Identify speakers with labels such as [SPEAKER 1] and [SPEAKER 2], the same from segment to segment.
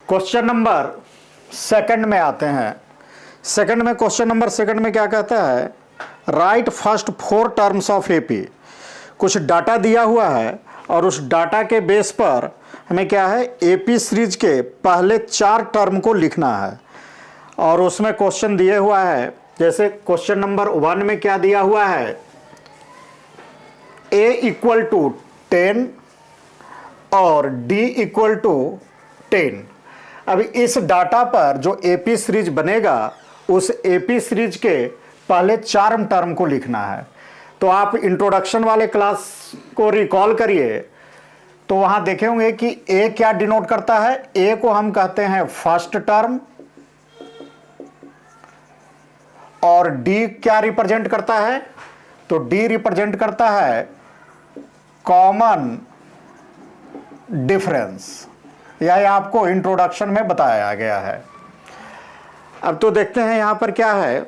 [SPEAKER 1] Question number second में आते हैं। सेकंड में क्वेश्चन नंबर सेकंड में क्या कहता है, right first 4 terms of AP. कुछ डाटा दिया हुआ है और उस डाटा के बेस पर हमें क्या है, एपी सीरीज के पहले 4 टर्म को लिखना है। और उसमें क्वेश्चन दिए हुआ है, जैसे क्वेश्चन नंबर 1 में क्या दिया हुआ है, a इक्वल टू 10 और d इक्वल टू 10। अभी इस डाटा पर जो एपी सीरीज बनेगा उस एपी सीरीज के पहले 4 टर्म को लिखना है। तो आप इंट्रोडक्शन वाले क्लास को रिकॉल करिए तो वहां देखे होंगे कि ए क्या डिनोट करता है। ए को हम कहते हैं फर्स्ट टर्म और डी क्या रिप्रेजेंट करता है, तो डी रिप्रेजेंट करता है कॉमन डिफरेंस। यह आपको इंट्रोडक्शन में बताया गया है। अब तो देखते हैं यहां पर क्या है,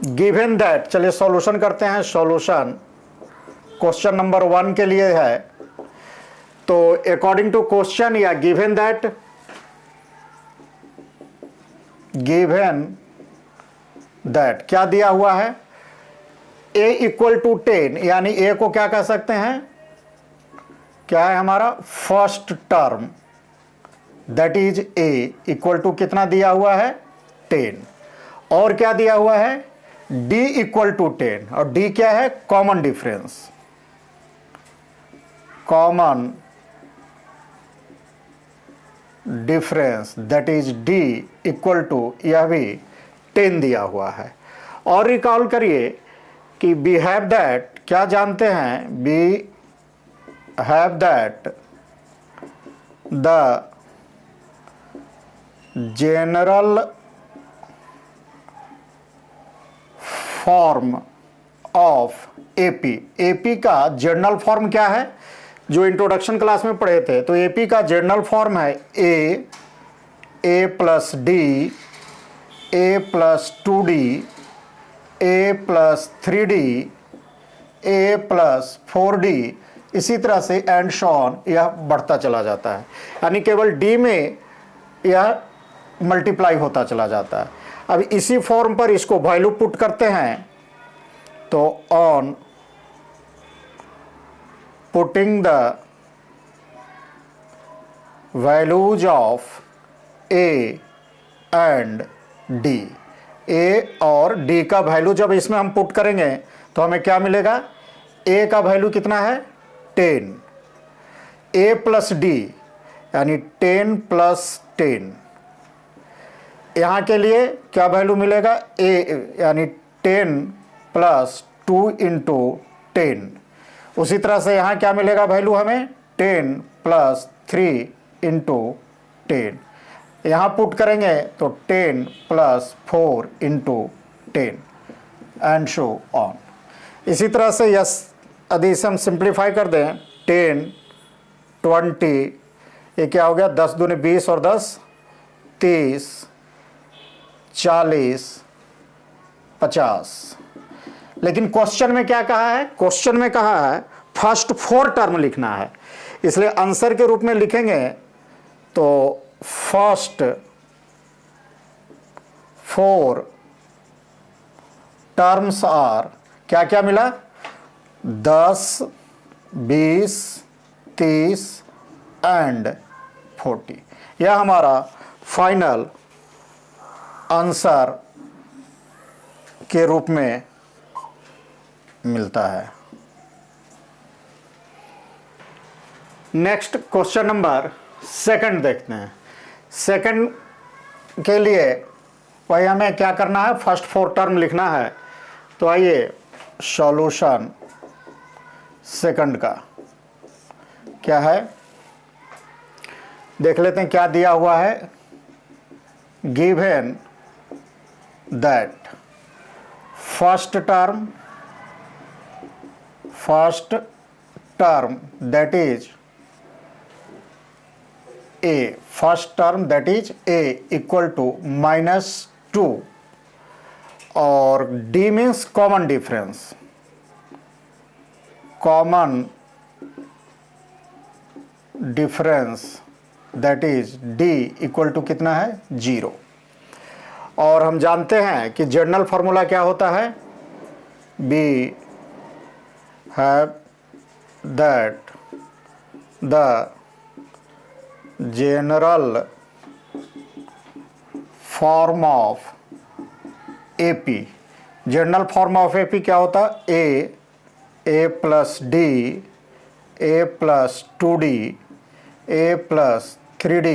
[SPEAKER 1] गिवन दैट। चलिए सॉल्यूशन करते हैं। सॉल्यूशन क्वेश्चन नंबर 1 के लिए है। तो अकॉर्डिंग टू क्वेश्चन या गिवन दैट, क्या दिया हुआ है, a इक्वल टू 10, यानी a को क्या कह सकते हैं, क्या है हमारा first term, that is a equal to कितना दिया हुआ है 10। और क्या दिया हुआ है, d इक्वल टू 10, और d क्या है, common difference. Common difference that is d equal to, यह भी 10 दिया हुआ है। और रिकॉल करिए कि वी हैव दैट, क्या जानते हैं, we have that the general form of AP. AP का जनरल फॉर्म क्या है, जो इंट्रोडक्शन क्लास में पढ़े थे। तो एपी का जनरल फॉर्म है A plus D, A plus 2d, A plus 3d, A plus 4d, इसी तरह से एंड सो ऑन, यह बढ़ता चला जाता है। यानी केवल d में यह मल्टीप्लाई होता चला जाता है। अब इसी फॉर्म पर इसको वैल्यू पुट करते हैं, तो on putting the values of A and D, A और डी का वैल्यू जब इसमें हम पुट करेंगे तो हमें क्या मिलेगा, ए का वैल्यू कितना है 10, ए प्लस डी यानी 10 प्लस 10। यहाँ के लिए क्या वैल्यू मिलेगा, ए यानी 10 प्लस 2 इंटू 10। उसी तरह से यहाँ क्या मिलेगा वैल्यू हमें, 10 प्लस 3 इंटू 10। यहाँ पुट करेंगे तो 10 plus 4 into 10 and so on. इसी तरह से यस, यदि इसे हम सिंप्लीफाई कर दें, 10 20, ये क्या हो गया, 10 दूनी 20 और 10 30 40 50। लेकिन क्वेश्चन में क्या कहा है, क्वेश्चन में कहा है फर्स्ट 4 टर्म लिखना है। इसलिए आंसर के रूप में लिखेंगे तो फर्स्ट 4 टर्म्स आर, क्या क्या मिला, 10 20 30 एंड 40। यह हमारा फाइनल आंसर के रूप में मिलता है। नेक्स्ट क्वेश्चन नंबर सेकंड देखते हैं। सेकंड के लिए वही हमें क्या करना है, फर्स्ट 4 टर्म लिखना है। तो आइए सॉल्यूशन सेकंड का क्या है देख लेते हैं। क्या दिया हुआ है, given that first term that is a, first term that is a equal to -2 और d means common difference, common difference that is d equal to कितना है 0। और हम जानते हैं कि जनरल फॉर्मूला क्या होता है, we have that the general form of AP, general form of AP क्या होता है, A plus D, A plus 2D, A plus 3D,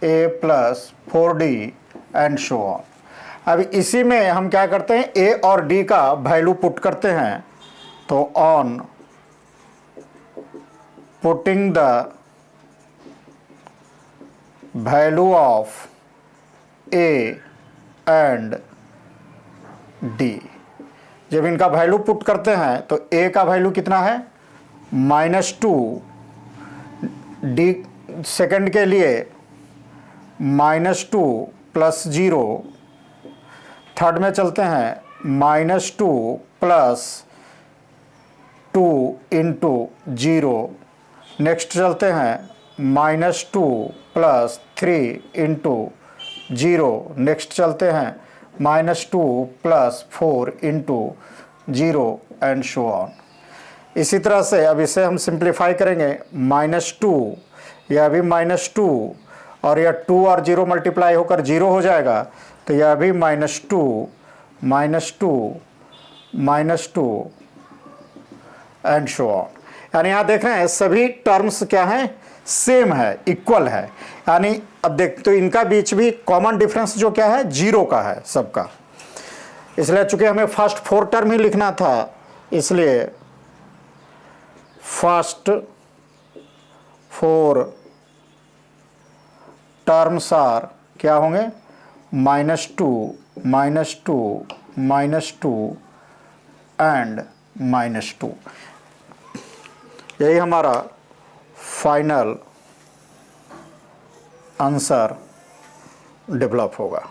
[SPEAKER 1] A plus 4D and so on. अब इसी में हम क्या करते हैं, ए और डी का वैल्यू पुट करते हैं, तो on putting the value of A and D, जब इनका वैल्यू पुट करते हैं तो ए का वैल्यू कितना है -2, डी सेकंड के लिए -2 प्लस 0, थर्ड में चलते हैं -2 प्लस 2 इंटू 0, नेक्स्ट चलते हैं -2 प्लस 3 इंटू 0, नेक्स्ट चलते हैं -2 plus 4 into 0 and so on. इसी तरह से अब इसे हम सिंप्लीफाई करेंगे, -2, यह भी -2 और यह 2 और 0 मल्टीप्लाई होकर 0 हो जाएगा, तो यह भी -2 एंड शो ऑन। यानी यहाँ देख रहे हैं सभी टर्म्स क्या हैं, सेम है, इक्वल है। यानी अब देख तो इनका बीच भी कॉमन डिफरेंस जो क्या है 0 का है सबका, इसलिए चूंकि हमें फर्स्ट 4 टर्म ही लिखना था, इसलिए फर्स्ट 4 टर्म्स आर क्या होंगे, -2 एंड -2। यही हमारा फाइनल आंसर डेवलप होगा।